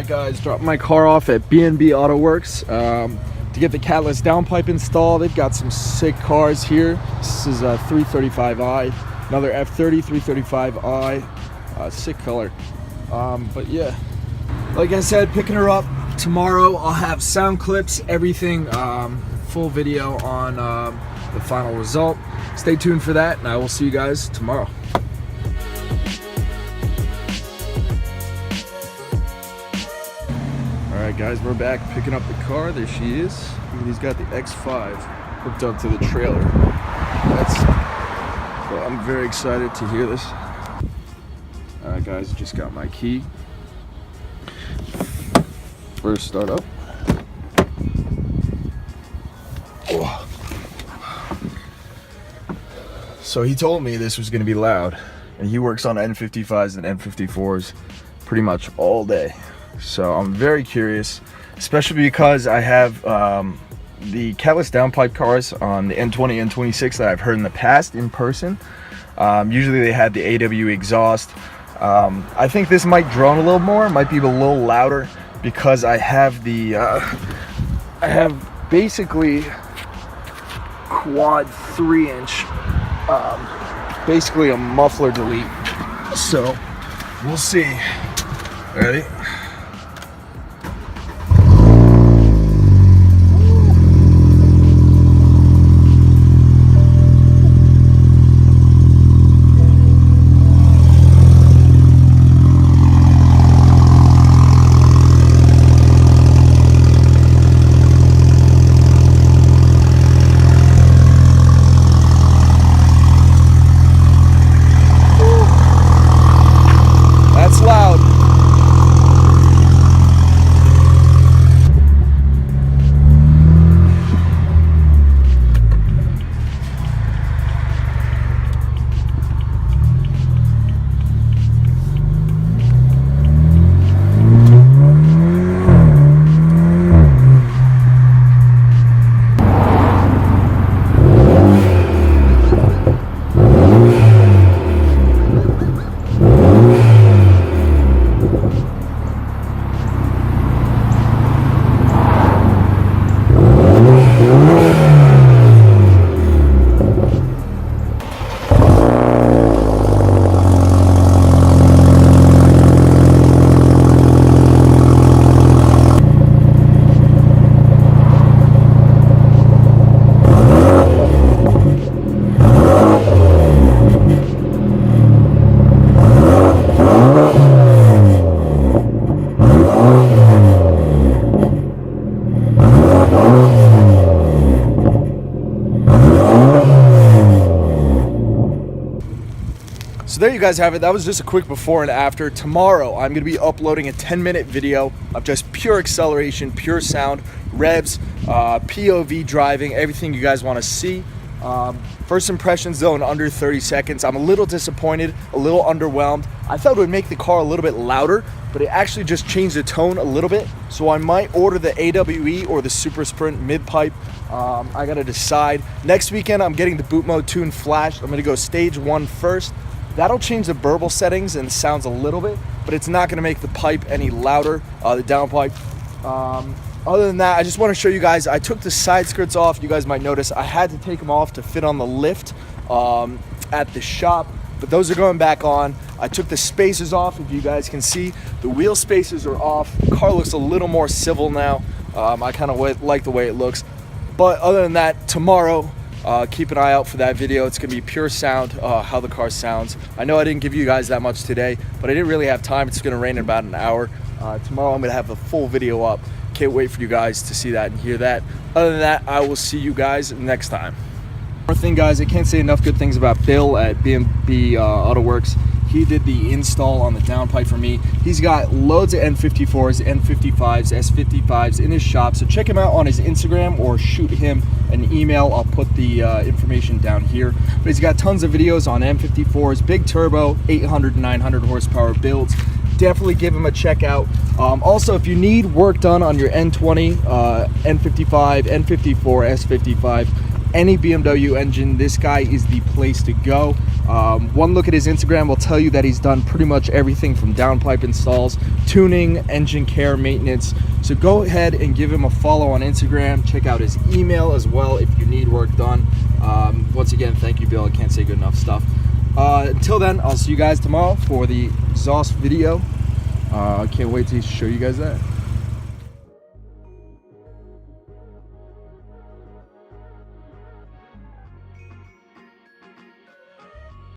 Alright guys, dropped my car off at B&B Auto Works to get the CATLESS downpipe installed. They've got some sick cars here. This is a 335i, another F30 335i, sick color. But yeah, like I said, picking her up tomorrow. I'll have sound clips, everything, full video on the final result. Stay tuned for that, and I will see you guys tomorrow. Alright guys, we're back picking up the car. There she is. He's got the X5 hooked up to the trailer. So I'm very excited to hear this. Alright guys, just got my key. First start up. Oh. So he told me this was going to be loud, and he works on N55s and N54s pretty much all day. So I'm very curious, especially because I have the CATLESS downpipe cars on the N20, N26 that I've heard in the past in person. Usually they had the AW exhaust. I think this might drone a little more, might be a little louder, because I have the I have basically quad 3-inch, basically a muffler delete. So we'll see. Ready? So there you guys have it. That was just a quick before and after. Tomorrow I'm going to be uploading a 10-minute video of just pure acceleration, pure sound, revs, POV driving, everything you guys want to see. First impressions though in under 30 seconds. I'm a little disappointed, a little underwhelmed. I thought it would make the car a little bit louder, but it actually just changed the tone a little bit. So I might order the AWE or the Super Sprint mid-pipe. I gotta decide. Next weekend I'm getting the boot mode tuned flash. I'm gonna go stage 1 first. That'll change the burble settings and sounds a little bit, but it's not gonna make the pipe any louder, the downpipe. Other than that, I just wanna show you guys, I took the side skirts off. You guys might notice I had to take them off to fit on the lift at the shop, but those are going back on. I took the spacers off. If you guys can see, the wheel spacers are off. The car looks a little more civil now. I kind of like the way it looks. But other than that, tomorrow, keep an eye out for that video. It's gonna be pure sound, how the car sounds. I know I didn't give you guys that much today, but I didn't really have time. It's gonna rain in about an hour. Tomorrow I'm gonna have the full video up. Can't wait for you guys to see that and hear that. Other than that, I will see you guys next time. One more thing guys, I can't say enough good things about Bill at B&B Auto Works. He did the install on the downpipe for me. He's got loads of N54s, N55s, S55s in his shop. So check him out on his Instagram or shoot him an email. I'll put the information down here. But he's got tons of videos on N54s, big turbo, 800, 900 horsepower builds. Definitely give him a check out. Also, if you need work done on your N20, N55, N54, S55, any BMW engine, this guy is the place to go. One look at his Instagram will tell you that he's done pretty much everything from downpipe installs, tuning, engine care, maintenance. So go ahead and give him a follow on Instagram. Check out his email as well if you need work done. Once again, thank you, Bill. I can't say good enough stuff. Until then, I'll see you guys tomorrow for the exhaust video. I can't wait to show you guys that.